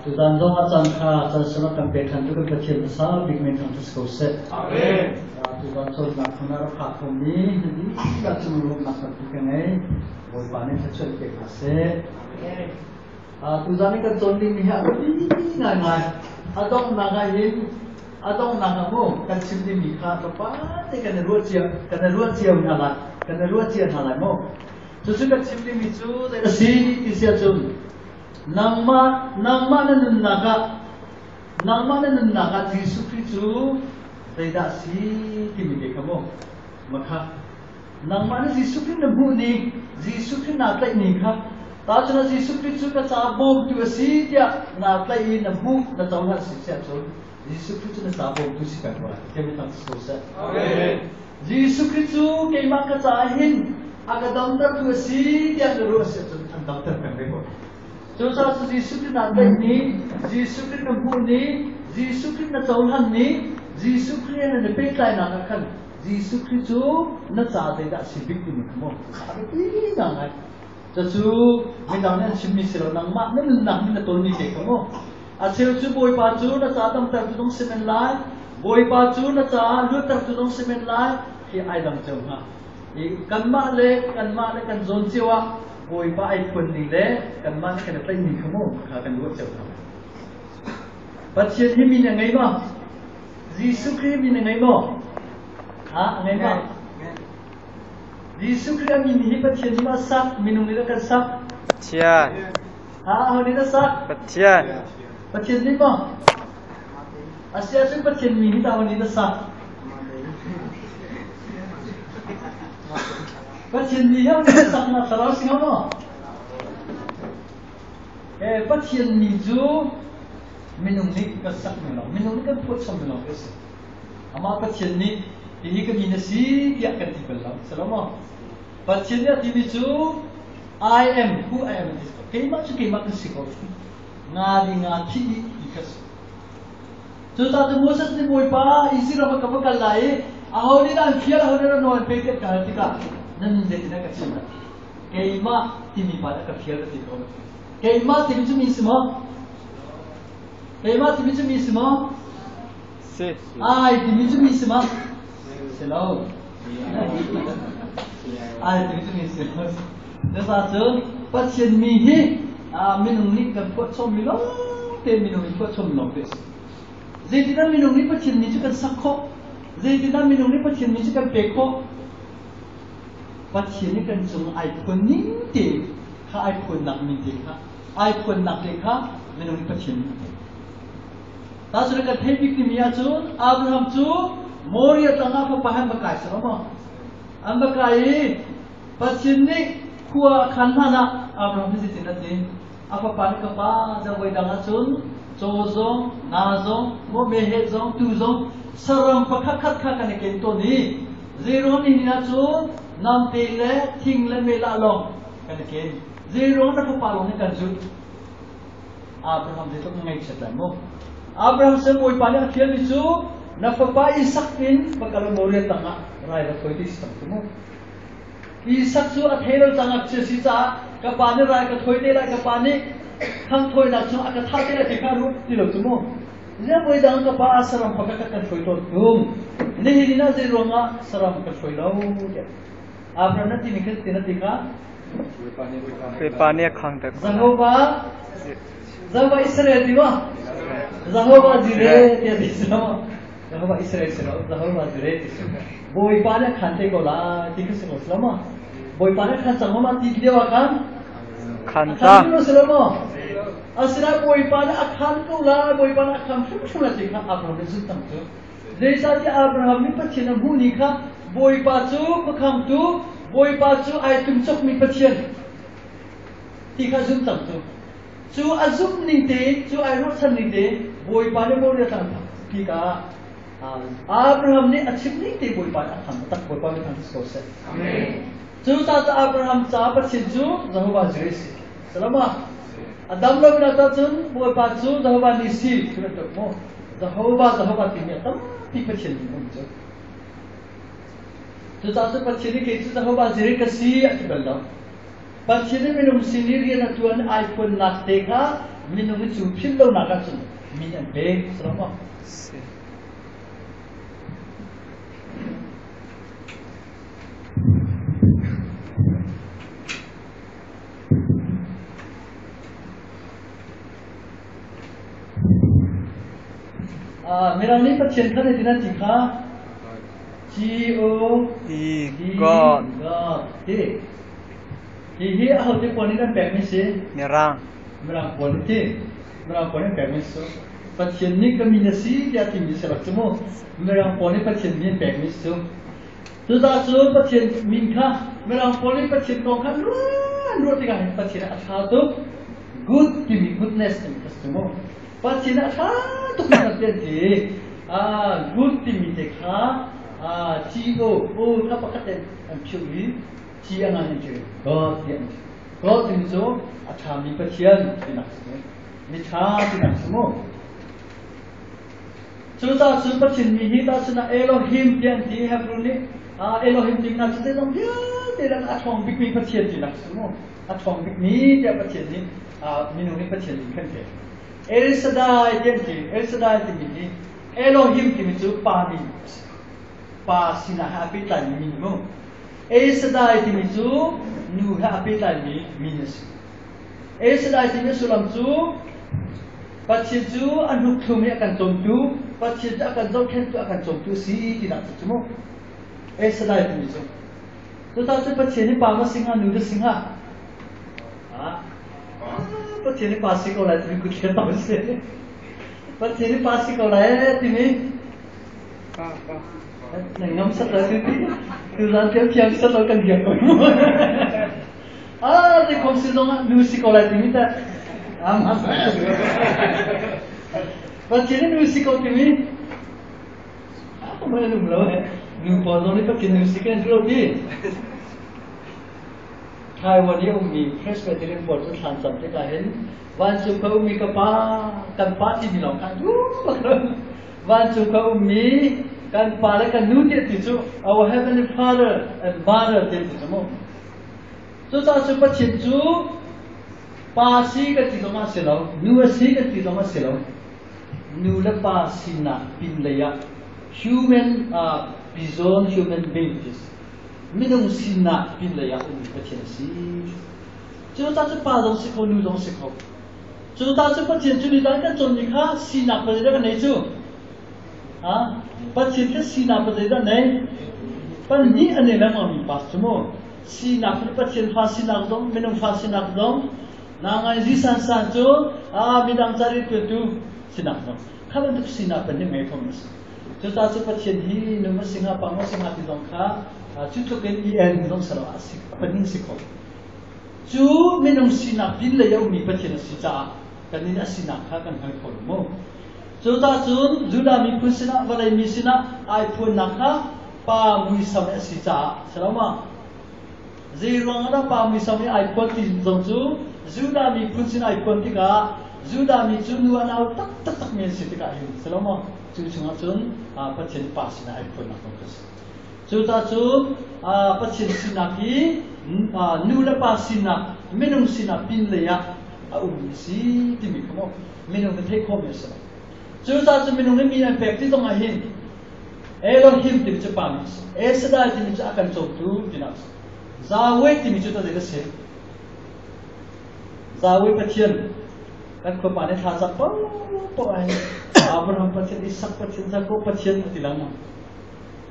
tu dan dong acan kha acan sama kan pekan tu kan kecil besar big man kan tu set. Amin. Tu dan sol nak kena rakha kami jadi kita cuma nak satu kenai boy panen kecil pekan set. Tu dan ni kan zondi miha ngai ngai. Adong naga mo kan simdi mikha to pa te kan ruat cia nalai mo. Tu kan simdi micu de si ti sia chun. Nangma na naga Yesus Kristus tidak si timide kamu maka nangma na Yesus Kristus nabu ni Yesus Kristus naklay ni ka tahu na Yesus Kristus ka sabong tu si dia naklay nabu na tahu na si siapa so Yesus Kristus na sabong tu si kakwa kami tak sesuai. Amen. Yesus Kristus kami makan sahin agak dokter tu si dia terus dokter kami bo. Jadi Yesus Kristus nanti ni, Yesus Kristus nampun ni, Yesus Kristus na jauhan ni, Yesus Kristus na nepelai nak kan, Yesus Kristus na cahaya dah sibuk ni kamu. Tapi jangan. Jadi misalnya simi sila nang mak na tol ni kamu. Asal tu boy baju na cahaya tertudung semen lai, boy baju na cahaya lu tertudung semen lai, ki ay dam jauh ha. Kan mak le kan zon jiwa. Boy pa ay pun ni le kan man kan play ni kamu kan luat jauh kamu. Pasien ni min ngai mo. Yesus Kristus min ngai mo. Ha ngai mo. Yesus Kristus min ni pasien ni masak minum ni kan sak. Pasien. Ha ho ni sak. Pasien. Pasien ni mo. Asia tu pasien min ni tahu ni sak. Pasien ni yang sak nak salah singa mo. Pasien ni tu minum ni kesak minum ni kan put sama minum kes. Ama pasien ni ini kami nasi dia akan dibelang. Selama pasien dia tibi tu I am who I am is. Kema kesikau. Ngati ikas. Tu tak tu Moses ni boy pa isi ramai kapal lai. Ahori dan fiar ahori dan non peket kahtika. Nan jadi nak kacau. Kema timi pada kafiar itu. Kema timi tu mismo. Kema timi tu mismo. Si. Ay timi tu mismo. Selalu. Ay timi tu mismo. Jadi pasien mihi minum ni kan kuat somilo. Te minum ni kuat somilo bes. Jadi kita minum ni pasien ni juga sakko. Jadi kita minum ni pasien ni juga peko. Pasien ni kan cuma iPhone ni deh, kah iPhone nak minta kah, iPhone nak deh kah, minum pasien ni. Tahu sudah kan tebik ni miya tu, Abraham tu, Moria tengah papahan bekai selama, bekai pasien ni kuah kanana Abraham ni tidak ni, apa pan kapa, jawai dangan tu, jozong, nazong, mo mehezong, tuzong, seram pakat kan kento ni, zero ni tu. Nam tele ting le mela long kan ken zero na ko palong ni kan jut Abraham de to ngai chatlan mo Abraham se moi pa ni khial ni chu na papa Isak in bakalo moria tanga rai ra khoi dis tam mo Isak chu a thelo tanga che si cha ka pa ni rai ka khoi te la ka pa ni khang thoi na chu a ka tha te la te ka ru ti lo chu mo je moi dang ka pa asaram pakaka kan khoi to tum ni ni na zero nga saram ka khoi lo Abraham nanti mikir tina tika. Pepania khang tak. Jehovah Israel tiba. Jehovah Jireh dia disama. Jehovah Israel selo. Jehovah Jireh disama. Boy pana khante ko la tika selo selama. Boy pana khan sama tik dia wakan. Khanta. Khante selama. Asra boy pana akhan ko la boy pana akhan chula tika Abraham disam tu. Desa dia Abraham ni pachina buni ka. Boy pacu pakam tu, boy pacu ay tumsok mi patien. Tika zoom tam tu. Chu azum ninte, chu ay rosan ninte, boy pa ni mo ria tam. Tika Abraham ni achip ninte boy pa atam tak boy pa ni tam skose. Amen. Chu ta Abraham cha patien chu Jehovah Jireh. Selama Adam lo binata chun boy pacu Jehovah Nisi tu mo. Jehovah timnya tam ti patien mo chu. Tu tak pasien ni kita Jehovah Jireh kasih akibat dah. Pasien ni minum sendiri na tuan iPhone nak teka, mình nông cái chú phim lâu nào cả chúng mình ăn bê sao không C मेरा नहीं पर चिंता नहीं दिना चिखा G-O E God T Hi ahal tu poni kan permisi Nerang merang poni T merang poni permisi pasien ni kombinasi dia tinggi selak semua merang poni pasien ni permisi tu dah tu pasien minta merang poni pasien kau kan luar tiga pasien asal tu good tinggi goodness tinggi semua pasien asal tu kan dia good tinggi dekha G-O apa kata purely G ang ang je God yang God ini so acha mi pasien tidak semua mi cha tidak semua sudah super pasien mi kita sudah Elohim yang di Hebrew ni Elohim di mana kita dong dia tidak atong big mi pasien tidak semua atong big ni dia pasien ni minum ni pasien ni kan dia El Shaddai yang di El Shaddai di Elohim di mana pani pasina happy time minimum Esadai ti misu nu happy time minus Esadai ti misu lamsu pachitu anu khumi akan tomtu pachitu akan jokhen tu akan tomtu si tidak semua Esadai ti misu tu tahu tu pachini pama singa nu de singa pachini pasi ko lai tu kuchhe tahu se pachini pasi ko lai timi này ngâm sắt là từ ra theo chiang sắt là cần việc rồi thì không sử dụng nu si câu lại thì ta mà và chỉ nên nu si câu thì mình không phải nu lâu nu bao giờ nó phải nu si cái rồi đi haiวันนี้มี Presbyterian Board จะทำสัมภาระวันศุกร์มีกระป๋ากันป้าที่มีหลงกันวันศุกร์มีkan pala kan nu dia tisu our heavenly father and mother dia tisu mo so sa super chinchu pa si ka tisu ma selo nu si ka tisu ma selo nu la pa sina pin leya human bizon human beings minung sina pin leya ka chen si so sa pa dong si ko nu dong si ko so sa super chinchu ni dan ka chon ni kha sina pa de ka nei chu pasien ke sina pada ni, pan ni ane lama mi pas semua. Sina pada pasien fasina dong, minum fasina dong, nangai zisan sanjo, minang cari tu sina dong. Kalau tu sina pada ni macam ni. Jadi tu pasien hi nama singa pango singa ti dong ka, cuci kan ian dong selalu asik, pening sikau. Cu minum sina bila ya umi pasien sisa, kan ini sina ka kan hal kolmo. Sudah sun, sudah mi pusina, balai mi sina, iPhone nakha, pa mi sampai sisa, selama. Zero ada pa mi sampai iPhone ti zongsu, sudah mi pusina iPhone tiga, sudah mi cunu anau tak mi siti kahin, selama. Cuma sun, pacien pasina iPhone nakha kus. Sudah sun, pacien sina ki, nula pasina, minum sina pin leya, si timi kamu, minum ketek kamu selama. Sudah minum ni minum pekti tu ngahin. Elohim ti bicu pamis. Esadai ti bicu akan coba jinak. Zawai ti bicu tu ada sih. Zawai pacien. Kan kau panen hasak apa ay. Abraham pacien, Ishak pacien, Jacob pacien ti lama.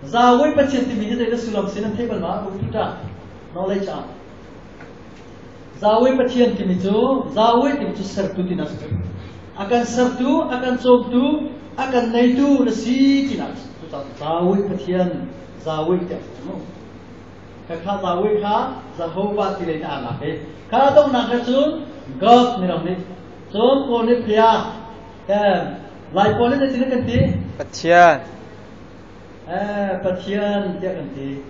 Zawai pacien ti bicu ada sulam sinan table ma kita knowledge ah. Zawai pacien ti bicu, zawai ti bicu sertu ti nas. Akan sertu, akan sobtu, akan naitu nasi kinas. Tuh zawai patian, zawai tiap semua. Kakak zawai kah, Jehovah tidak ada anak. Kalau dong nak sun, God minum ni. Sun boleh pria, lain boleh di sini kanti. Patian Patian dia kanti.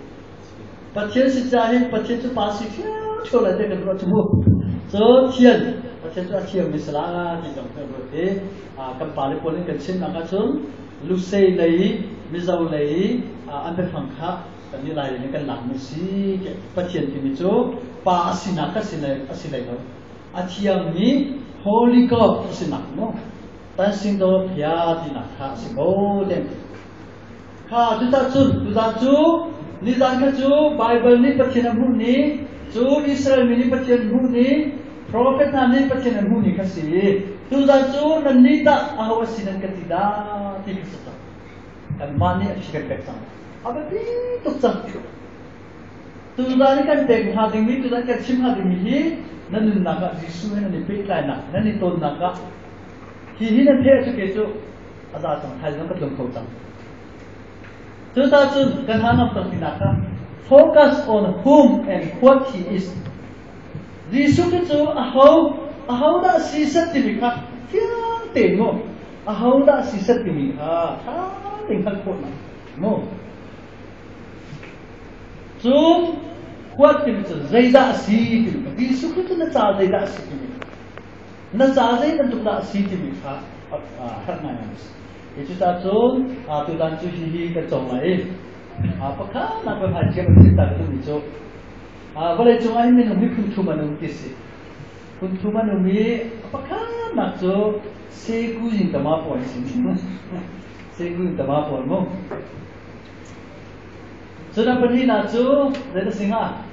Patian sejauh patian tu pasti cuma dia kan semua. So tian. Pasien tu asyik misalnya di dalam kerja, kembali polis kerja nak cun, lusai lagi, misal lagi, ambil fangka, dan ni lain ni kan lama sih, pasien tu itu pasti nak asyik lagi, asyik ni, Holy God is enough, no? That's in the Piatina, Cassi Golden. Ka, do that too, Nizanka too, Bible Nipatina Muni, to Israel Minipatian Muni, Prophet Nipatian Muni Cassi, do that too, and Nita, our sin and Catida, Tipisata, and money and chicken pectan. Have a bit of something. To that can take having me to that can sim having me. Nan naga jisu hen ni pek lai na nan ni ton naga hi nan the chu ke chu ada chang thai nam ka lom khau chang chu ta chun kan han of tang tinaka focus on whom and what he is jisu ke chu a how da si sat ti mi kha fiang te ngo a how da si sat ti mi kha tha ting khan ko na mo chung What can it say? That see to me. These super to the child, they that see to me. Nazazay and to that see to me. Hernayams. It is that so, to done to he gets on my aid. Apaka, not when I get to me so. But it's why I mean, we couldn't to Manukisi. Couldn't to Manumi, Apaka, not so, say good in the map or say good in the map or more. So, the not so, let us sing her.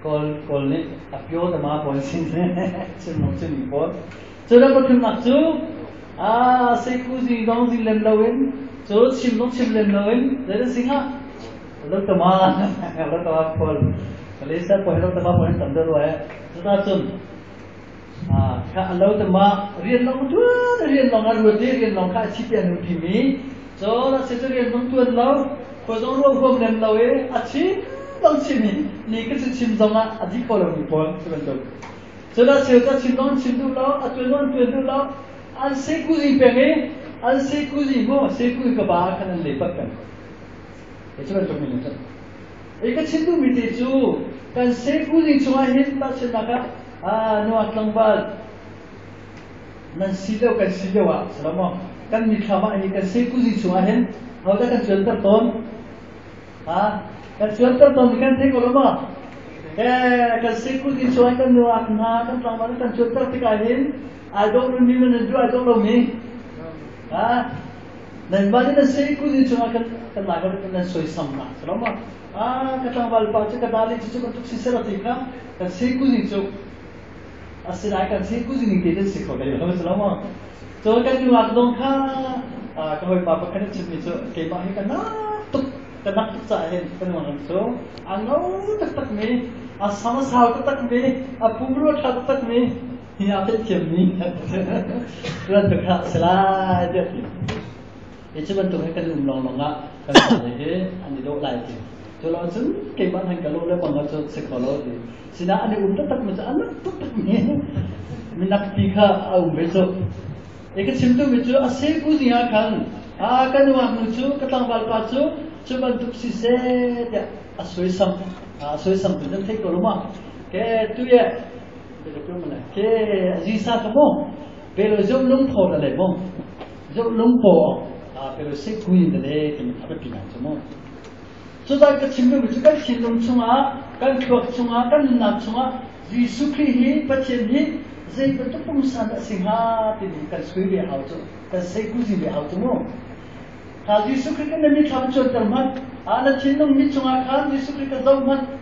Call it a pure the map on since it's not so that not so say cozy don't in Lemlowin, so she not sim Lemlowin, let us sing her. Look the man, a lot of Paul. Lisa point out the map on Thunder, so that's soon. Allow the map, real long to real long, real long, cheap and me. So that's it, real long to allow, was all of them away, a cheap. Don't see me. Nikki Sim Zama, a deep color report. So that's it. That's it. Don't see do law. At 21 law. I'll say Kuzi Penge. I'll say Kuzi Mo. Say Kuzi Kabak and Lepakan. It's what I'm talking about. You can see to me too. Can say Kuzi to my head. That's it. No Atlambal. Nansido can see the wax. Can me come and you can say Kuzi to my head. How that can shelter tone? Kan shelter tong kan take olama. Kan seku di soal kan nuak na kan tangman kan shelter tikahin. I don't know me and do I don't know me. Dan bali na seku di soal kan lagar kan soy samna. Selama katang bal pace kadali cucu kan tuk sisera tika kan seku di so. Asira kan seku di ni keden sikho kali. Selama so kan nuak dong ka kahoi papa kan cipni so kema hi kan na tuk Kanak sa ahin kanuan so ano tak me asama sa tak me apumro tak me hiatet kemni tuan tukha sela jadi itu bentuk kan long longa kan he ani do lai ti so lo sun ke ban han kalo le bang so sekolo di sina ani tak me anak tak me minak tikha au me so ek simtu me so ase ku dia kan kanuan mu so katang bal pa so Cuba untuk sisi dia asoi sam tu dan take rumah ke tu ya betul mana ke zisa kamu pero jom lumpo dah lemo jom lumpo pero sekui dah le kini apa pinang semua so dah kecimbu itu kan cilung cunga kan kuat cunga kan nak cunga Yesus Kristus pacem ni zai betul pengusaha dah singa tadi kan sekui dia auto kan sekui dia auto mo Kaji sukri kan demi khabar termat, anak cindung ni cunga kan di sukri kan zaman,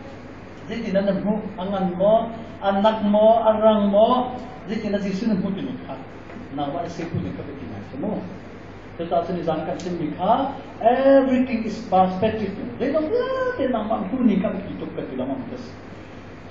jadi nana mu, angan mo, anak mo, arang mo, jadi nana jisu nana mu tu ni kan, nama seku ni kau begini semua. Tetapi ni jangan sini kan, everything is perspective. Jadi dia nama mu ni kan kita betul nama kita.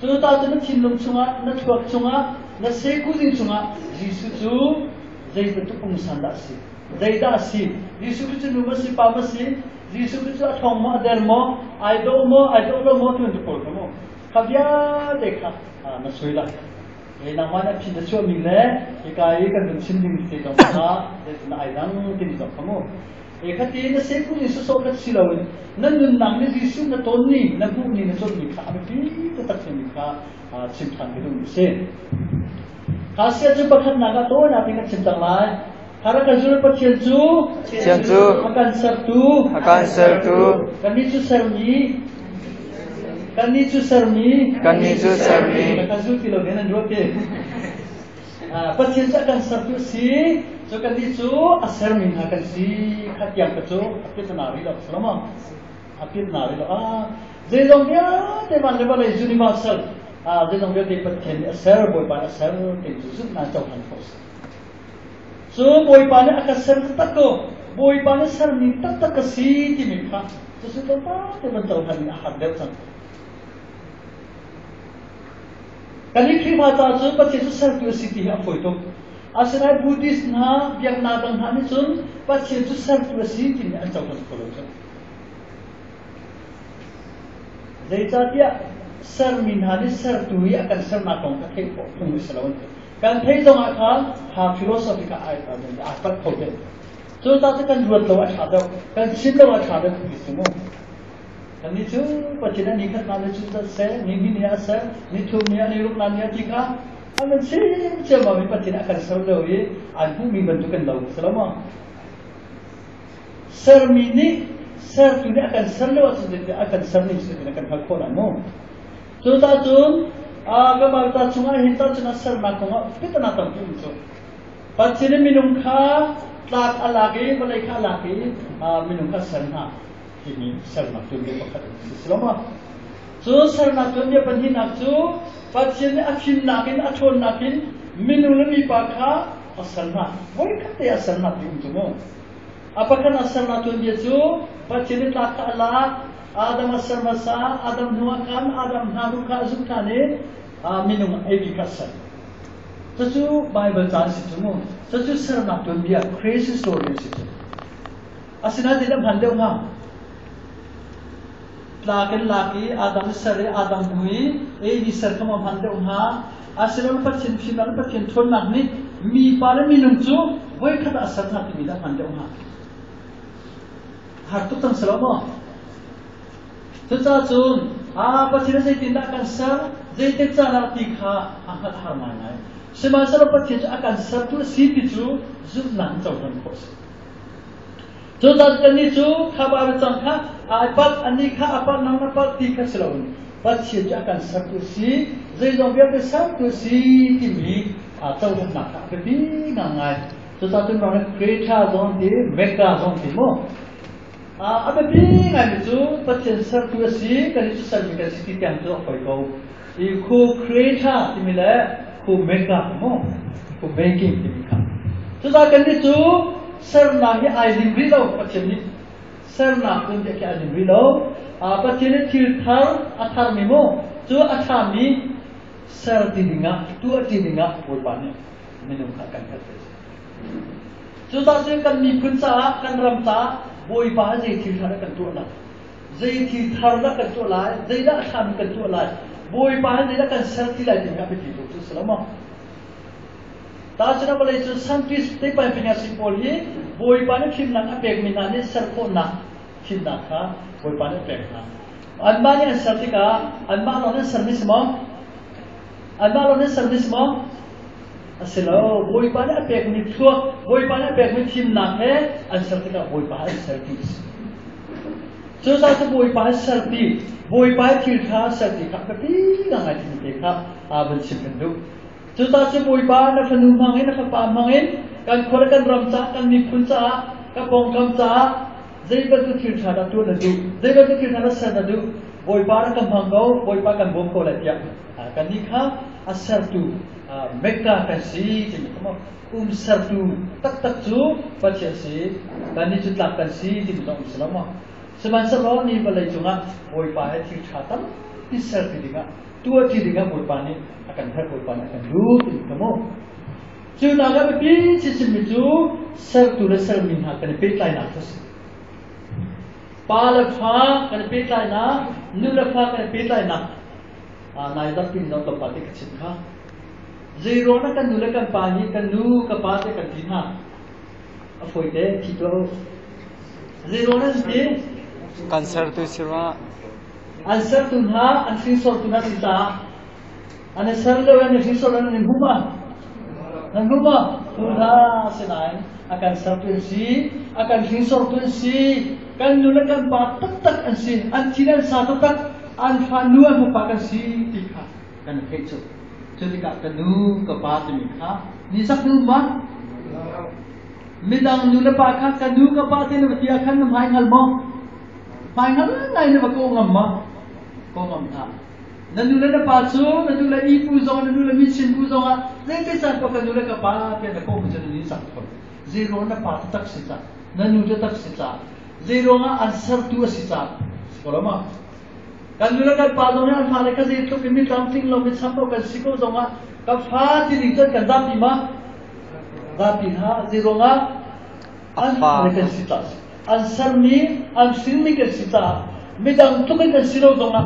So tetapi nana cindung cunga, nana kuat cunga, nana seku ni cunga, jisu tu, jadi betul pengusaha dasi. Zaida si, Yesus Kristus number si pama si, Yesus Kristus athong mo ader mo, I don't know mo tu untuk mo. Kabya dekha, nasuila. Nama na pindah cuma mile, ikai kan bensin di mesti dong ka, jadi aidang kini dong kamu. Ekati na seku Yesus sokat silawin, nanun nang ni Yesus na toni, na bukni na toni ka, abi tetap sini ka, cinta itu mesti. Kasih aja bakat naga tu, nanti kan cinta lain. Harap kazul perciencu, akan sertu, kanicu sermi, kazul kilo dengan dua ke, Pasien tu akan sertu si, so kan itu asal min akan si kat yang kecu, apit nari lah, selama apit nari lah. Jadi dong dia teman lepas itu universal. Jadi dong dia pasien asal boy pan asal itu nak jauhan kos. So boy pan akan sertu tak ko, boy pan sertu ni tak kasi di mikha. So sudah tak teman jauhan ni ahad dia sang. Kali kripa tu pasien tu sertu siti apa itu? Asalnya Buddhis na biang nadang hani sun pasien tu sertu siti ni anjauhan kos. Jadi dia ser minhani ser tuhi akan ser nakong kakek pung Islam. Kan thei dong akan ha filosofi ka ai ta den apat khote. So ta kan ruat lo acha da kan sin lo acha da kisimo. Kan ni chu pachina ni khat na chu ta se ni ni ya se ni thu ni ya ni rup na ni ya tika. Amen sin che ma mi pachina akan ser lo ye an pu mi bentukan lo selama. Ser mini ser tu ni akan ser lo akan ser ni akan hakona no. So ta chun gamar ta chunga hinta chuna ser na konga pitna tam tu so pachine minung kha tlak alagi balai kha alagi minung kha ser na ini ser na tu ni pakhat selama so ser na tu ni panhi na chu pachine akhin nakin athon nakin minung ni pa kha asal na boy kha te asal na tu mo apakah asal na tu dia chu pachine tlak ala Adam asal masa, Adam nuakan, Adam naruka azukane, minum edukasi. Sesuatu Bible jangan situ mo, sesuatu sernak dunia crazy story situ. Asalnya dalam handel ngam. Laki Adam seri Adam hui, di serkam handel ngam. Asalnya pacin final pacin thon nak ni, mi pada minum tu, boleh kata asal nak tidak handel ngam. Hartu tang selama. Tetapi, pasien saya tindak akan ser, saya tidak cara tikha angkat harmanai. Semasa pasien akan ser tu si itu zunang jauhan kos. Tetapi itu kabar jangka, apa anikah apa nama apa tikha selalu. Pasien akan ser tu si, saya jauh besar tu si timi jauhan nak kedi ngangai. Tetapi mana kereta zon di, mega zon di mo. Apa bingung itu pasien sertu si kan itu sertifikat yang tu apa itu? Iku kereta dimilai, ku mega mo, ku banking dimilai. Sudah kan itu serna ni alim rilau pasien ni, serna pun dia alim rilau. Pasien ni filter atar ni mo, tu atar ni sertifikat, tu sertifikat berapa minum akan kerja. Sudah kan ni kunca kan ramta. Boy bah zai thar kan tu la zai thar la kan tu la zai la tham kan tu la boy bah zai la kan sarti la din ka pe tu selama ta chana balai chu santis te pa pinya simpol hi boy bah ne khim nang apek min ne sar ko na khim na kha boy bah ne pek na anba ne sarti ka anba lo ne service mo anba lo ne service mo asilo boy pa na pek ni thuak boy pa na pek ni thim na he an sarti ka boy pa sarti so sa to boy pa sarti boy pa thil kha sarti ka ka pi nga nga ti ka aban sipen do so sa to boy pa na phanu mangin na pa mangin kan khol kan ram cha kan ni phun cha ka pong kam cha zai ba tu thil kha da tu na du zai ba tu thil kha na sa da du boy pa na kan phang go boy pa kan bom ko la tia kan ni kha asartu Mekah kasi, jadi kamu sertu tak tu baca si, dan itu takkan si di dalam Islam. Semasa lawan ni balai cunga, boy pahe cik khatam, di sertu dinga, tua dinga boy pani akan boy pani akan duduk kamu. Jadi naga bebi sistem itu sertu resel minha kena petai nafas. Palafah kena petai na, nulafah kena petai na. Naida pindah tempat kecil kah. Zero na kan nula kan pani kan nu kapate kan tinha. Afoi de tito. Zero na sih. Cancer tu sirwa. Answer tu na, answer sor tu na sita. Ane sarlo ane sor ane huma. Huma. Tuna sinain akan sor tu si, akan sor tu si. Kan nula kan pa tak ansi, antinan satu tak anfanuan merupakan si tika kan kecu. Jadi kat kenu kepada mereka ni sak nu ma midang nu le pa kha kanu ka pa te ne tia khan mai ngal mo mai ngal ngai ne ba ko ngam ma ko ngam tha nanu le pa chu nanu le I pu zong nanu le mi chin pu zong a le te san ko kanu le ka pa te ne ko mu chen ni sak ko zero na pa tak si cha nanu te tak si cha zero nga answer tu si cha ko ma kanu le ka pa zong ne an pha le ka zero to mi tam ting lo mi cham ko ka si ko zong a ka pha ti ring chen kan da pi ma da pi ha zero nga an pha le ka si cha answer ni an sin mi ka si cha mi dang tu ka si lo zong a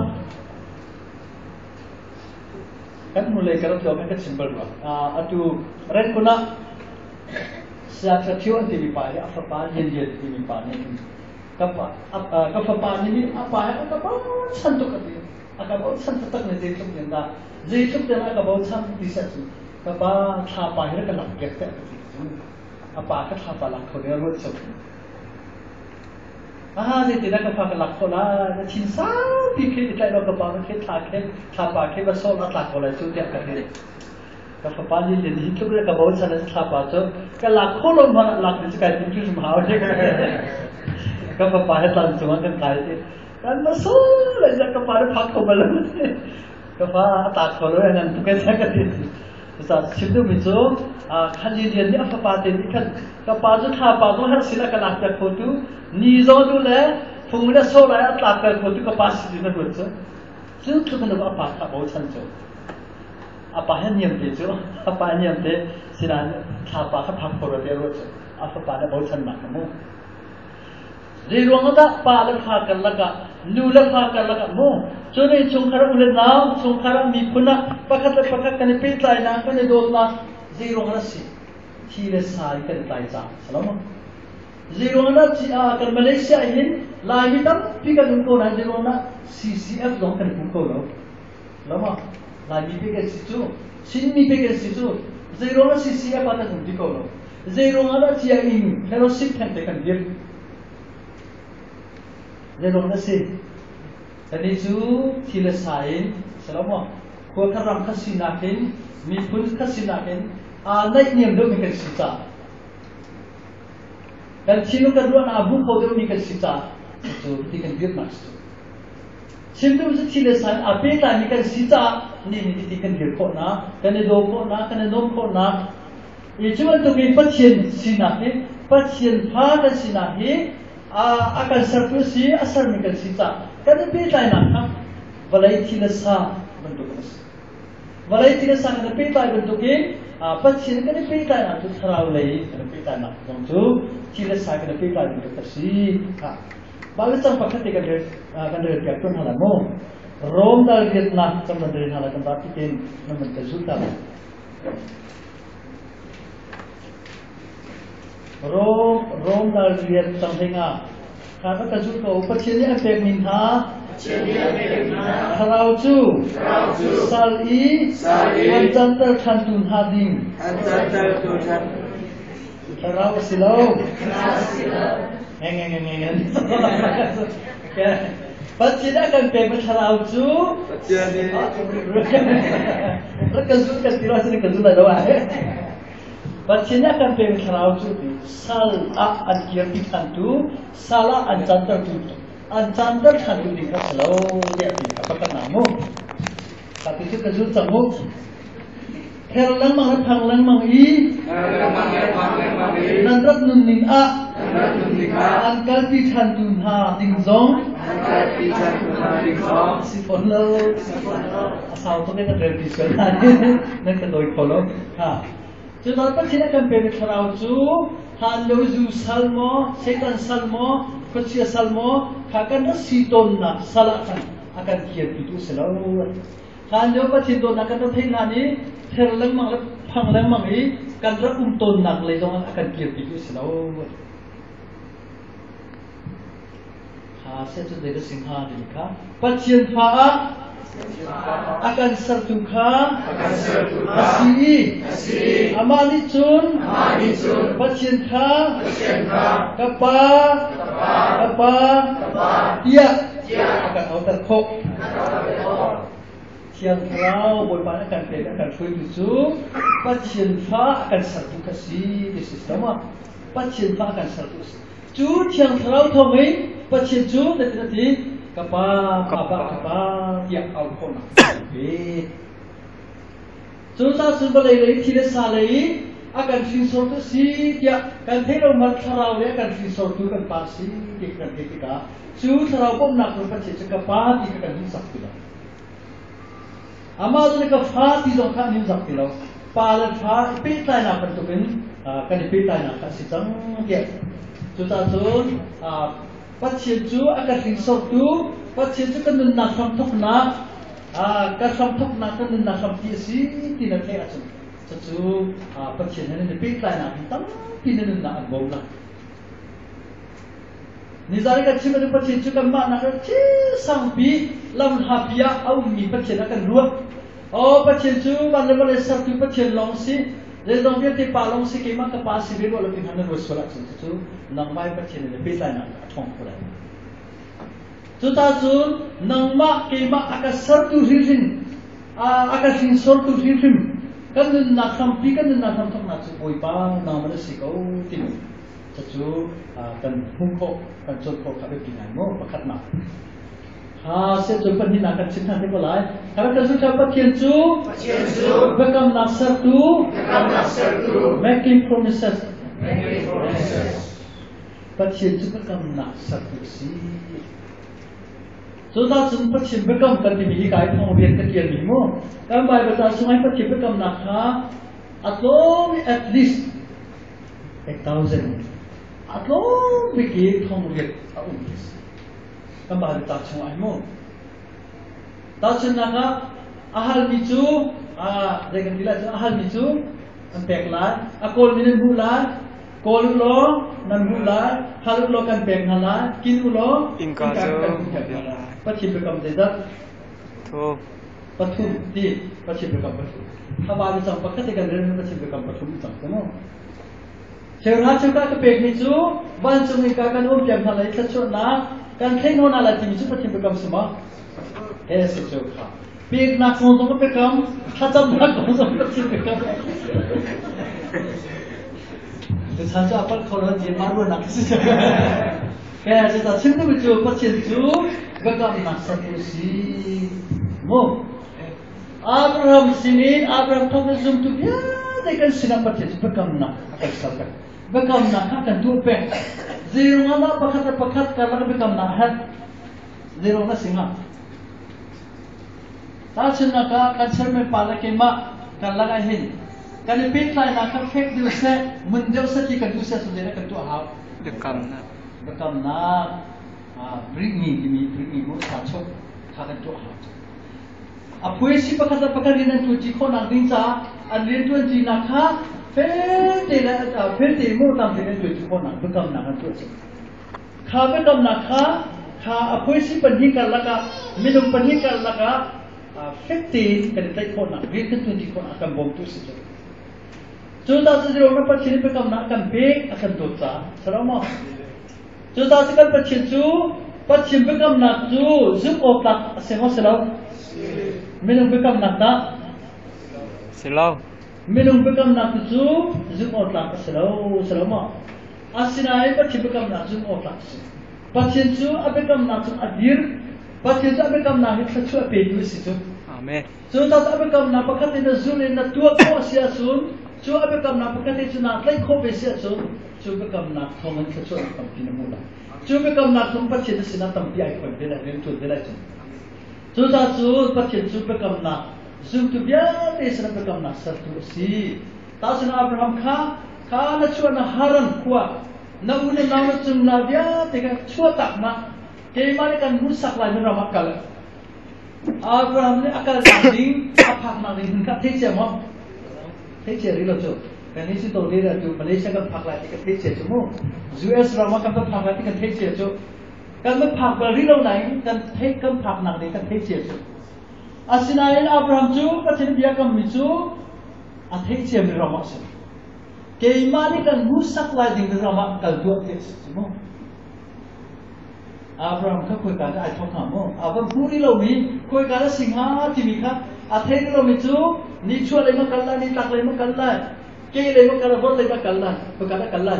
kan mulai kerap jawab kan simple lah. Atu ren kuna siapa tiu anti bipa ya apa jen ti bipa ni. Kapa ni apa ya kapa santuk ati. Akaba santuk tak ni jesup jenda. Jesup jenda akaba santuk bisa tu. Kapa thapa ya kan lak ket ket. Apa ka thapa lak ko dia rut sop. Ni tidak kapa ka lak ko la cinsa pikir kita lo kapa kita thapa ke basol atlak ko la tu dia ka ni. Kapa ni jadi itu dia kapa sana thapa tu ka lak ko lo ma lak ni ka tu tu ma je kapa pa het lan cuma kan kai kan basol la kapa ru phak ko bal kapa atlak ko lo nan tu ka sa ka ni sa sidu mi jo khali dia ni apa pa te ni kan kapa ju thapa tu har sila ka lak ko tu ni zo tu le phungna so la atlak ko tu kapa si na ru chuซึ่งคือมันว่าปากเขาชันโจอาปาให้เนียมเดียวอาปาเนียมเดียสินะขาปากเขาพักคนเดียวรู้จักอาปาเนี่ยเขาชันมากมั้งเรื่องนั้นปาเล็กพากันละกันนูเล็กพากันละกันมั้งจนในสงครามอุลน้ำสงครามมีพุนะปากกันเป็นใจนะกันโดนนะเรื่องนั้นสิที่เลสายกันใจจ้าสลามเรื่องนั้นที่กันมาเลเซียเห็นลายมิตรพี่กันนุ่งโกนันเรื่องนั้น CCF ลงกันนุ่งโกแล้วแล้วมั้งลายมีพี่กันสิจูชินมีพี่กันสิจูเรื่องนั้น CCF อะไรนุ่งดีโกแล้วเรื่องนั้นที่ยังอิงเรื่องสิบแห่งแต่กันเดียวเรื่องนั้นสิแต่ในจูที่เลสายสลามมั้งขวดคารามขัดสินาเห็นมีพุ่นขัดสินาเห็นในเนี่ยเรื่องมีกันสิจ้าdan sino kedua na abu kau tu mikir sita, tu kita biar mas tu. Sino tu sila san, apa tak mikir sita, ni kita biar kau na, kena do kau na, kena nom kau na. Ia cuma tu kita pasien sinahi, pasien pada sinahi, akan sertusi asal mikir sita. Kena biar tak nak, balai sila san bentuk mas. Balai sila san kena biar tak bentuknya. Pasien kena biar tak nak tu terlalu lagi, kena biar tak nak. Contoh. Cila saya kena pilih lagi tersi. Balas sang pakai tiga dia kan dia biarkan halamu. Rom dah lihat nak sama dari halaman tapi kan nama tersudah. Rom dah lihat sampai ngah. Karena tersudah kau percaya apa minta. Harau tu, sali, anjantar kantun hading. Harau silau, ngeng. Percaya kan pember harau tu. Kerja kan tiada sini kerja dah doa. Percaya kan pember harau tu. Sal anjir dikantu, salah anjantar tu. Anjantar kantu dikat silau dia apa namu. Tapi itu kerja campur. Herlang mang panglang mang I, nantrat nun ning a, angkal pitan tun ha ding zong, sifon lo, asal tu mereka tradisional, mereka doi kolom, ha. Jadi apa sih nak kempen kerau tu, halo zu salmo, setan salmo, kecil salmo, kakan siton na salakan akan kiat itu selalu. Halo apa siton akan terhingani. Herlang mang panglang mang I kan ra ton nak le dong akan kiat itu selalu. Se tu dari singha dikha pasien pha akan sertuka asi amali chun pasien pha kapa dia akan outer khok thiang rau bồi bán akan pe akan thui tu chu pathian pha akan sartu ka si this is lama pathian pha akan sartu chu thiang rau thomei pathian chu nati kapa ya au khona be chu sa sun ba lei thile sa lei akan fin sortu si dia kan thelo mal tharau le akan fin sortu kan pa si dik kan tika chu tharau pom nak ko pathian chu kapa ti kan hin sak ti ama tu ka fa ti dong kha nim sak ti lo pa la fa pe tai na kan tu kan pe tai na ka si chang dia chu ta chun pathian chu akan fin sortu pathian chu kan nun na sam thok na ka sam thok na kan nun na sam ti si ti na the a chu chu pathian ne pe tai na tam ti na nun na an bo na nizari ka chima ni pathian chu kan ma na ka chi sang pi lam ha pia au mi pathian akan ruat pathian chu ban le sar tu pathian long si le dong pia te pa long si ke ma ka pa si be lo kin han ro swala chu nang mai pathian ne pe tai na thong ko lai chu ta chu nang ma ke ma aka sar tu rin aka sin sor tu rin kan na tham pi kan na tham thong na chu boi pa na ma si ko ti chu kan hung ko kan chon ko ka be pi nai mo pakhat na se chon pan ni na kan sin than te ko lai ka ka su cha pathian chu become na sar tu making promises pathian chu become na sar tu si so ta chun pathian become kan ti mi kai thong bien ka kian mi mo kan bai ba ta sungai pathian become na kha at least 8,000 atau bikin thongriat aungis kembali tak semua ilmu tak senaga ahal micu dengan bila ahal micu anteklah akol minin bulan kolulo nan bulan halulo kan penghala kinulo ingkajo pachim bekam dedat to pathum di pachim bekam pathum habari sang pakat kan ren pachim bekam pathum sang temo Seorang cakap ke pek ni tu, ban sungai kan umpiam halai tercuk na, kan kena nak lagi ni tu pasti bekam semua. Sejuk. Pek nak konsum bekam, hajam nak konsum pasti bekam. Saja apa kalau dia malu nak sih. Kaya kita cinta betul pasti tu bekam nak satu si. Mo. Abraham tahu zoom tu dia, dekat sini pasti bekam nak akan sahaja. Bekam nak akan tu pek. Zero mana pakat kalau bekam nak hat. Zero mana singa. Tak senaka kan cermin pala kema kan lagai hin. Kan pek lain nak fake tu se menjauh seti kan tu se sudah kan tu hal. Bekam nak. Bring me mo sachok kan tu hal. Apoy si pakat rinan tu jiko nak dinsa anrin tu jinaka. Fete mo tam fete tu jiko nak bekam nak tu se. Kha bekam nak kha apoy si panhikar laka minum panhikar laka fete kan tai ko nak rin tu jiko akan bom tu se. Juta sejauh mana pachin bekam nak akan bek akan dosa selama. Juta sekal pachin bekam nak tu zoom otak semua selau. Minum bekam nak tak selau. Minum bekam nak tu zoom otak selau selama. Asinai pachin bekam nak zoom otak. Pachin tu abekam nak tu adir. Pachin tu abekam nak itu tu apa itu situ. Amen. So tak abekam nak pakat itu zoom ini tua kau asia sun. So abekam nak pakat itu nak lagi kau besia sun. So bekam nak thongan itu nak tampi namula. So bekam nak thong pachin itu sinar tampi aikon dia nak rentu dia nak. So tak pachin tu bekam nak zoom tu biar dia sinar bekam nak satu si. Tak sinar Abraham kha na cuan na haran kuat. Na ule nama jumla dia tega cuat tak nak. Kemana kan musak lagi ramak kala. Abraham ni akal ding apa nak ding kat teacher mo. Teacher rilo tu. Kan isi tu dia tu Malaysia kan pak lagi kat teacher tu mo. US ramak kan pak lagi kat teacher tu. Kan pak rilo naik kan take kan pak nak ding kat teacher tu. Asinain Abraham tu pachin dia kan micu a teacher ni ramak se. Kemana kan musak lagi ding ramak kal tu teacher tu mo. อาบรามเขาคุยกันได้ทองหาโมอาวันพูดที่เรามีคุยกันแล้วสิ่งหาที่มีครับอาเทศที่เรามีจูนี่ช่วยอะไรมากันละนี่ตักอะไรมากันละเกี่ยอะไรมากันละบดอะไรมากันละคุยกันละกันละ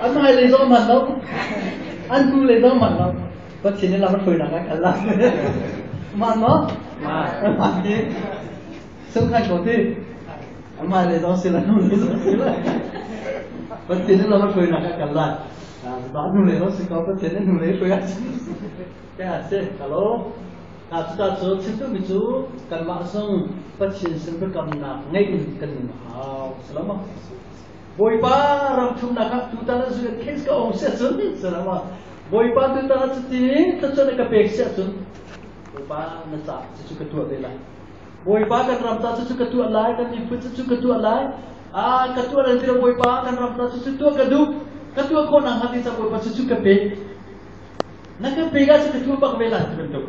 อันไม่เลยต้องมันแล้วอันกูเลยต้องมันแล้วก็ชิ้นนี้เราไม่คุยหนักกันละมันเนาะมันที่สำคัญกว่าที่อันไม่เลยต้องสิ่งนั้นเลยต้องสิ่งนั้นก็ชิ้นนี้เราไม่คุยหนักกันละบ้านนู้นเลยต้องสิ่งเขาก็ชิ้นนี้นู้นเลยคุยกันแค่เสร็จฮัลโหลอาจจะจะชิ้นตัวมิจูกันมาส่งก็ชิ้นสิ่งประกอบหนักง่ายกันเอาสลามboy pa ram thum na kha tu ta la su kes ka ong se sun salama boy pa tu ta la ti ta chone ka pek se sun boy pa na sa chu ka tu de la boy pa kan ram ta chu ka tu lai kan ni fu chu ka tu lai a ka tu la ti boy pa kan ram ta chu tu ka du ka tu ko na hati sa boy pa chu ka pe na ka pe ga chu ka tu pa ka vela tu bentuk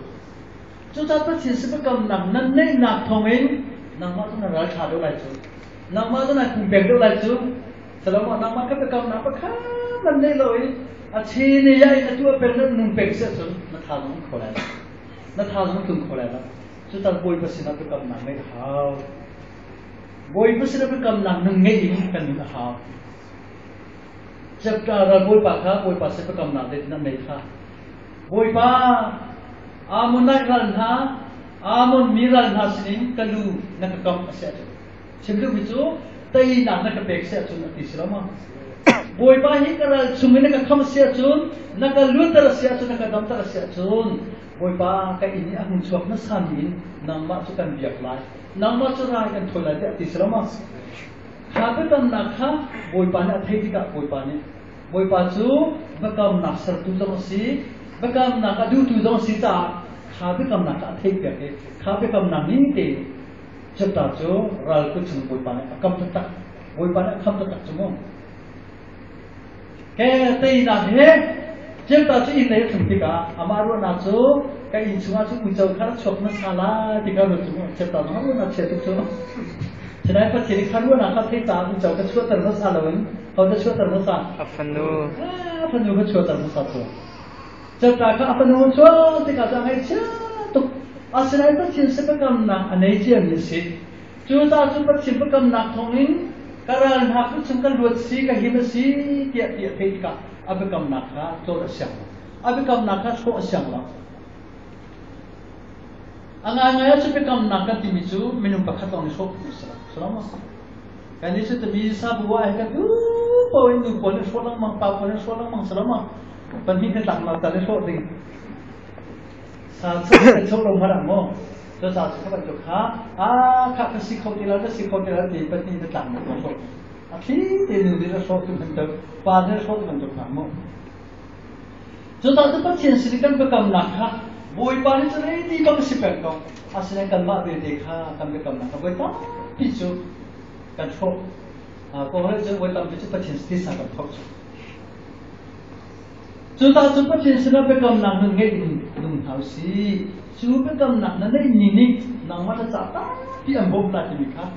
chu ta pa chin se pa kam nam nan nei nak thong en nang ma tu na ra tha do lai chu nang ma tu na kum pek do lai chu selama nama kita kau nak apa man ni loi achi ni ya itu tu perlu numpek sesun nak tahu nak kolai nak tahu nak tung kolai lah sudah boy pasti nak kau nak ni hao boy pasti nak kau nak nungai ini kan ni hao jab cara boy pakha boy pasti kau nak ni ha boy pa amun nak ralha amun miral hasinin kalu nak kau asyik sebelum itu tây nằm nó cái bẹt xe chun thì xí lắm bồi ba hít cái sung nó cái khăm xe chun nó cái lúa tơ xe chun nó cái đâm tơ xe chun bồi ba cái ini anh chuộc nó san in nằm mắt cho cần việc lại nằm mắt cho ra cần thôi lại thì xí lắm khá cái tâm nạc khá bồi ba nó thấy gì cả bồi ba chú nó cầm nạc sờ tu trong xí nó cầm nạc cái tu trong xí ta khá cái cầm nạc thấy việc cái khá cái cầm nạc ní thì jab ta jo ral ku chung boy pan akam tak boy pan akam tak chumo ke tei na he jab ta chu in nei chung ti ka amaru na chu ka in chunga chu ku chau khar chok na sala ti ka ru chumo jab ta na na che tu chu chana pa chiri kharu na kha thei ta chu chau ka chu tar na sala wen ho ta chu tar na sa afanu ka chu tar na sa chu jab ta ka afanu chu ti ka ta ngai chu asalnya itu cinta sekam nak aneh je mesti. Juta juta cinta sekam nak thongin, karena aku cengkal buat si kahim si tiap ketika, abi kam nak ha tu asyang, abi kam nak ha tu asyang lah. Angaya sepi kam nak kan timisu minum pakat orang sok selama. Kan itu tu bisa buat kan tu, poin tu poin solang mang pa poin solang mang selama. Penting tak nak tadi sok ding. Saat saya cakap lom hadam mo, so saat saya cakap ha, kak kasih kau tilar di penting tetap mo so. Akhir tenu dia so tu bentuk, pada so tu bentuk mo. So saat tu pasien silakan bekam nak ha, boy pani cerai di bang sipek kau, asalnya kan mak dia dekha, kan bekam nak, boy tak pisu, kan so. Kau hari tu boy tak pisu pasien sedih sangat kau. Chúng ta phát sẽ nó phải cầm nặng hơn ngay đừng thảo sĩ chú phải cầm nặng nó lấy nhìn nặng mắt nó chả ta thì em bông lại thì mình khác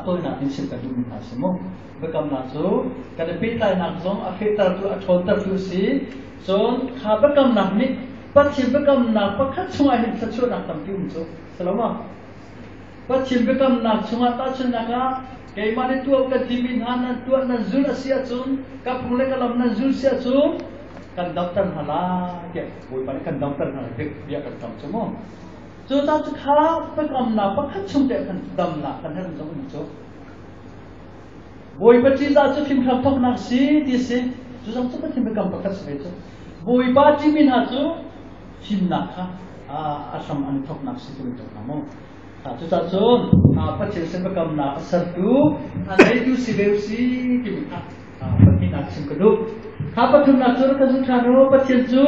tôi nặng thì sẽ cần đừng thảo sĩ mông phải cầm nặng số cái này biết tay nặng giống phê tar tu chôn tar tu sĩ chôn khá phải cầm nặng ní phát triển phải cầm nặng phát khát chung ai hết chút nặng tầm tiêu một số sao lắm phát triển phải cầm nặng chung ai ta chung nặng á cái mà đi tua cái dimin han tua na zul asia chung cái phung lấy cái làm na zul asia chung kan dokter hala ke boy pan kan dokter hala dia kan tam semua so ta chu kha pa kam na pa khat chung te kan dam na kan han jong ni chu boy pa chi za chu phim khap thok na si ti si chu jong chu pa phim kam pa khat se chu boy pa chi min ha chu phim na kha asam an thok na si tu na mo chu ta chu pa chi se pa kam na asar tu anai tu si be si ki mi kha pa ki na sim ka du Apa tu nak suruh kesukaan pasien tu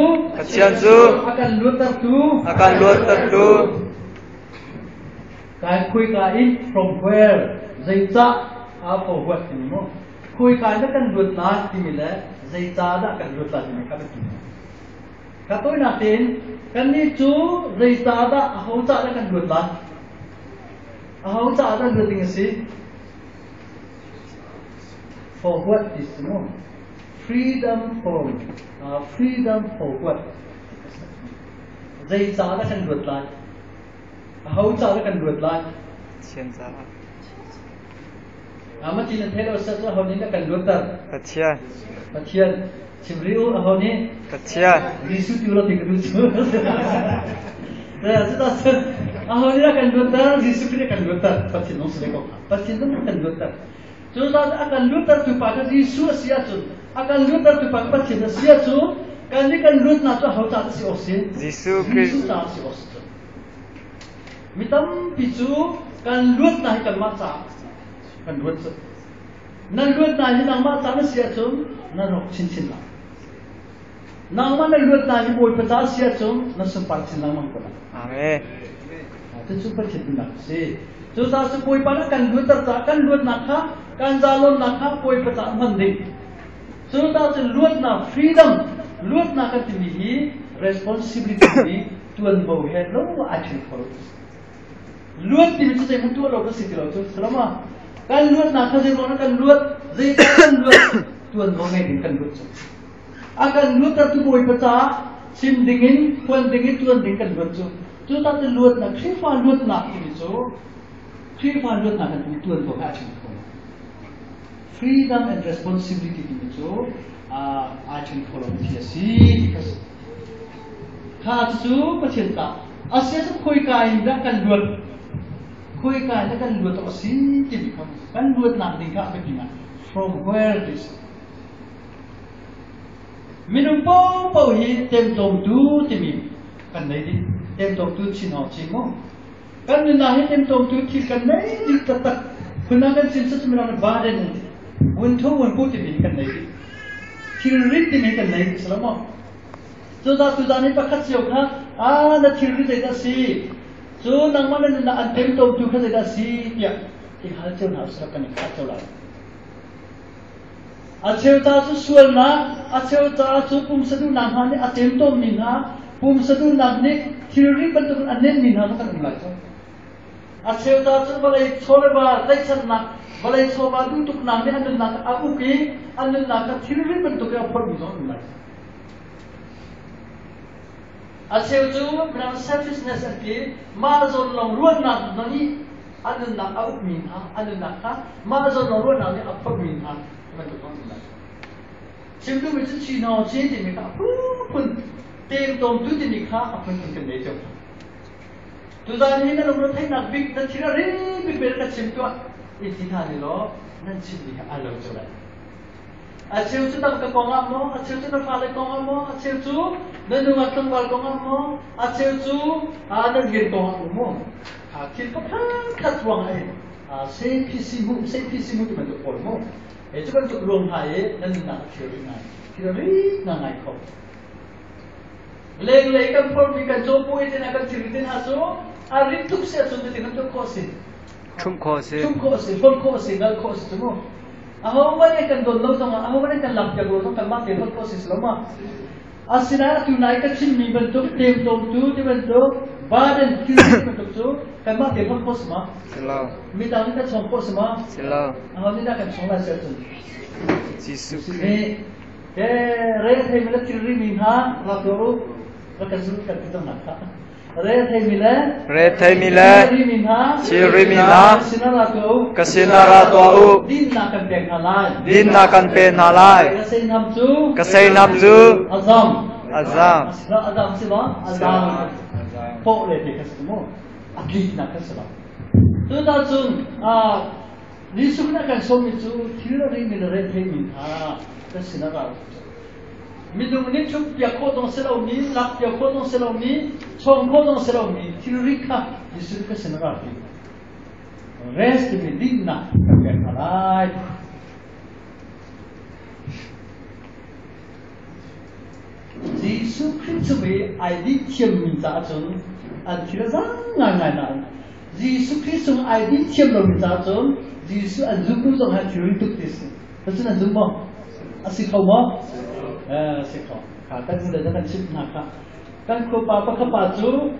akan luar tertu. Kai kui kain from where zaita apa buat ini mo? Kui kain akan luar lah di mana zaita ada akan luar lah di mana betul. Katoi natin kan itu zaita ada ahauca akan luar lah. Ahauca ada luar tinggi si. For what is mo? freedom for what dây giá đã cần luật lại hậu giá đã cần luật lại thiên giá mà chỉ là thế đâu sao cho hậuนี้đã cần luật tờ Bát thiên chim riu hậuนี้risu tiêu là thì cái risu rồi chúng ta xem hậuนี้đã cần luật tờ risu kia cần luật tờ bát thiên nó sẽ có bát thiên nó cần luật tờ chúng ta akan luật tờ tu pakai risu sia tu akan luật tờ tu pakai bát thiên sia tu kan ni kan lut na cho hậu giá si osin Jisu Christ ta si osin mitam pichu kan lut na kan ma cha kan lut sa nan lut na ni nang ma cha na sia chum na rok chin chin la nang ma na lut na ni boi pa cha sia chum na sum par chin lang mang ko la amen te chu pa chin na si chu ta su boi pa na kan lut ta cha kan lut na kha kan za lon na kha boi pa cha man ding chu ta chu lut na freedom luat nak timihi responsibility ni tuan bau hello action for luat timi tu saya mutu lo kasi lo tu selama kan luat nak kasi lo kan luat zai kan luat tuan bau ngai kan luat akan luat tu boi pecah sim dingin tuan ding kan luat tu ta tu luat nak khifa luat nak timi tu khifa luat nak kan tuan bau action for freedom and responsibility timi tu action follow TSC because khasu pachinta asya su khoi kai da kan luat to si ti kan luat na ding ka pekina from where this minum po hi tem tom tu timi kan nei di tem tom tu chino chimo kan na hi tem tom tu thi kan nei di tak kuna kan sin sa tumina ba den un pu timi kan nei di Thirit ni kan naik selama. So dah tu dah ni pakat siapa kan? Na thirit itu si. So nang mana na antem tu tu kan itu si. Ya, hal tu harus kan kacau lah. Aceu ta tu sual na, aceu ta tu pumsadu nang ni atem tu ni na, pumsadu nang ni thirit bentuk anen ni na kan ulai tu. Aceu ta tu balai छोड़ बा लेक्चर ना balai soba tu tuk nang ni anu nak aku ki anu nak thirin bentuk yang perbezaan mulai. Asal tu benar selfishness aki mazon long ruan nak nani anu nak aku minha anu nak mazon long ruan nak ni apa minha bentuk yang mulai. Sebelum itu Cina jadi ni kah pun tem tom tu jadi kah apa yang kena jawab. Tu dah ni nak orang thay nak big nak thirin big berkat simpul. Iti tadi lo nanti dia alam jalan. Acil tu tak kekongam mo, acil tu tak falai kongam mo, acil tu nanduat tenggal kongam mo, acil tu ada gir kongam mo. Acil kat ruang air. Saya pisimu tu bentuk formo. Itu kan untuk ruang air nanti nak kiri ngai kau. Leng kan form ikan jopo itu nak ceritain hasil. Arit tu saya sudah tengok tu kosin. Chung kosi, phone kosi, nal kosi tu mo. Aku mana kan download sama, aku mana kan lap jago tu kan mak phone kosi selama. Asina tu naik ke sini bentuk tem tom tu bentuk badan kiri bentuk tu kan mak phone kosi mah. Selalu. Minta ni kan song kosi mah. Selalu. Aku ni dah kan song lah saya tu. Jisu. Ni, red hai mila kiri minha lalu lekas suruh kan kita nak. Red hai mila ciri minha kasina ratu din na kan penalai kasai namju azam po le de kasmo atlet na kasba tu ta chung ni sukna kan somi chu thira ri mila red hai minha kasina ratu Midung ni cup dia kodong selau ni, lak dia kodong selau ni, chong kodong selau ni, tirika disuruh ke senarati. Rest ni dinna kakek alai. Jisu Kristus be ID tiam minta jong, antira ngai nai. Jisu Kristus ID tiam lo minta jong, Jisu anjuku jong hat tirika tis. Betul anjumbo, asik kau mo. Sikau, kan sudah jangan sip nak kan ko papa kapaju,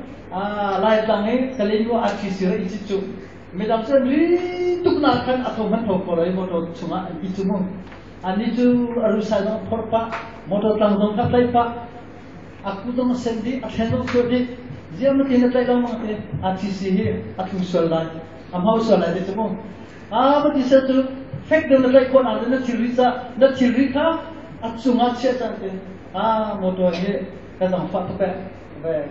lain langi kali dua akisira itu, medam sen ri tuk nak kan atau man thau korai motor cuma itu mo, ani tu arusa no porpa motor tang dong kap lai pa aku dong sendi athendong chodi jiam tin lai dong ma te atisi hi athu solai amhau solai de tumo ba ti sa tu fek dong lai kon an na chirita atsunga che ta te motor hi ka dong fa pa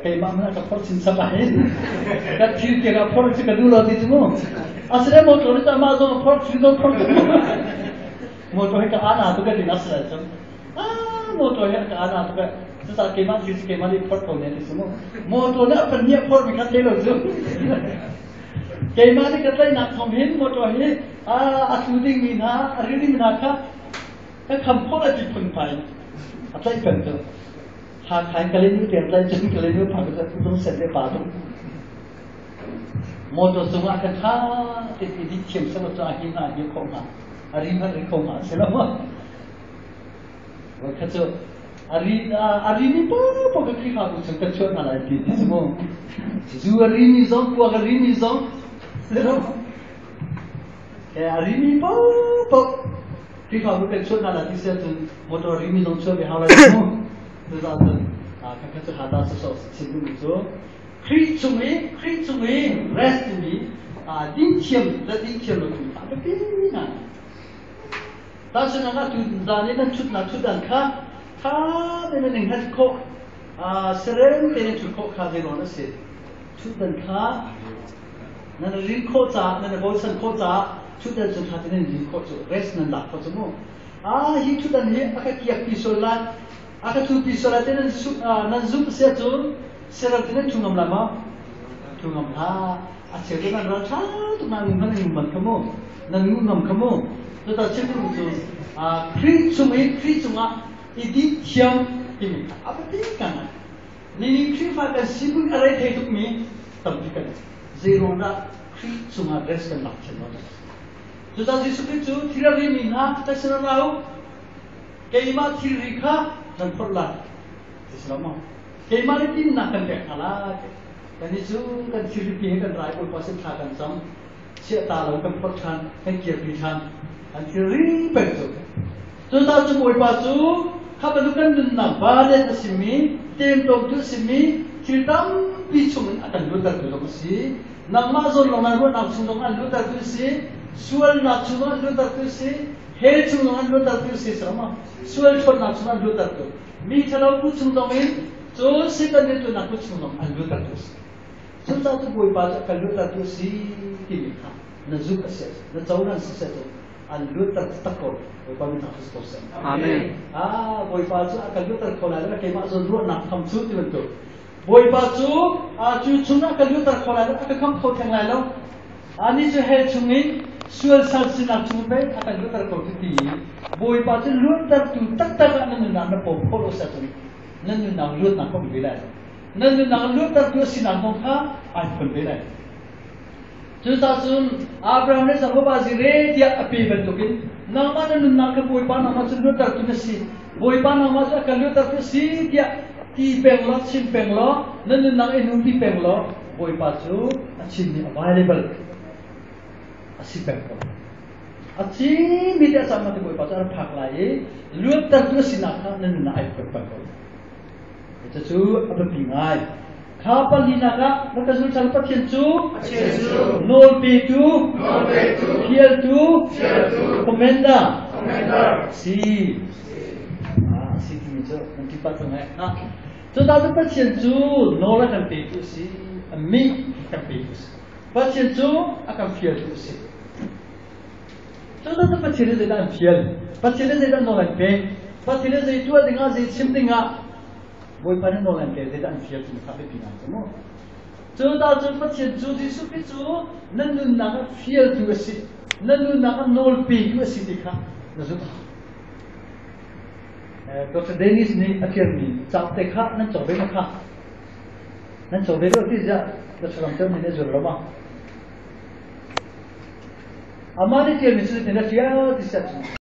kay mamna ka por sin sabahin ka thil ke ka por si ka du lo ti tumo asre motor ta ma dong por si dong por motor ka ana tu ka din asra cham motor ka ana tu ka sa ke ma si ke ma ni por ko ne ti tumo motor na pan ni por mi ka te lo chu ke ma ni ka tai na thom hin motor hi athu ding mi na ri ding na ka kham por ti phun pai atlai pen tu hang kalian itu tiap lain jadi kalian itu pakai itu sendiri padu. Motor semua kata di cium sama tu akhirnya dia koma, hari koma selama. Waktu hari ni pun pakai kau tu kacau nalai di semua. Jujur hari ni zong, buat hari ni zong, selama. Hari ni pun kau kacau nalai di situ motor hari ni zong cuci halal semua. Itu kakak tu ada sesuatu sebelum itu, kricungi, rest ini, dincium loh, apa pina. Tapi nak tu zani nak cut dan kah dengan kok, sering dengan kok kah di mana sih, cut dan kah, nak rin kota, nak bosan kota, cut dan kah dengan rin kota, rest nak kota semua. Hitu dan ni akan kiak pisolat. Aka tu pisolat nan zoom sia tu serat ni tungam lama tungam asyik kan rasa tu nangum kamu tu tak cakap tu kricunga ini siang ini apa tinggal ni krifa kan sibuk ada hidup ni tapi kan zero na kricunga rest kan nak cakap tu tak disebut tu tidak ini nak tak senang keima tirika dan perlah selama keima ini nak kan kalah kan itu kan ciri kan rai pun pasti akan sam siapa tahu kan perkan kan kiritan kan ciri betul tu tahu semua itu kapan kan dunna badan simi tempat tu simi ciritam bicungan akan lutar tu mesti nama zon lama tu nak cungan lutar tu si sual nak cungan lutar tu si hel cungan lutar tu si sama sual pun nak cungan lutar tu mi kalau pun cungan tu si kan itu nak cungan lutar tu si Sudah tu boleh baca kalau tak tu si timika, nazuk asyik, nazaunan sesuatu, alut tertakor, boleh baca tak sesuatu. Amin. Boleh baca kalau terkolai, kemak zonro nak kamsu tu betul. Boleh baca, cuna kalau terkolai, akan kam kau tengah lalu. Ani tu hal cungin, sual salsi nak cungin, akan terkolai tu. Boleh baca lut tertu tak nanti nak polo satu, nanti nak lut nak kau bilai. Nanti nak lutar tu sinar muka, iPhone berai. Justru Abraham ni sama bazire dia api bentukin. Nama nanti nak ke boipan nama tu lutar tu nasi. Boipan nama tu akan lutar tu si dia ti penglo, sin penglo. Nanti nak enuti penglo. Boipan tu asin ni available. Asin penglo. Asin media sama tu boipan tu ada paklai. Lutar tu sinar kan nanti nak iPhone penglo. Itu apa pingai? Kapal hinaga, maka sultan patien tu, nol petu, kiel tu, komenda, si kini tu nanti patungai. Tu dah tu patien tu, nol akan petu si, mi akan petu si. Patien tu akan kiel tu si. Tu dah tu patien tu dah kiel, patien tu dah nol akan pe, patien tu ada dengan sim dengan. Boleh pada nolan ke, tidak anfiat tu tak berpinang semua. Sudah cepat cincin di supi tu, nanti nak fiat tu esi, nanti nak nol pi tu esi dikah, nazuta. Dr. Dennis ni akhir ni, cap tekak nanti coba makah, nanti coba tu tidak, dah macam ni jual lama. Amari cium itu tidak fiat di situ.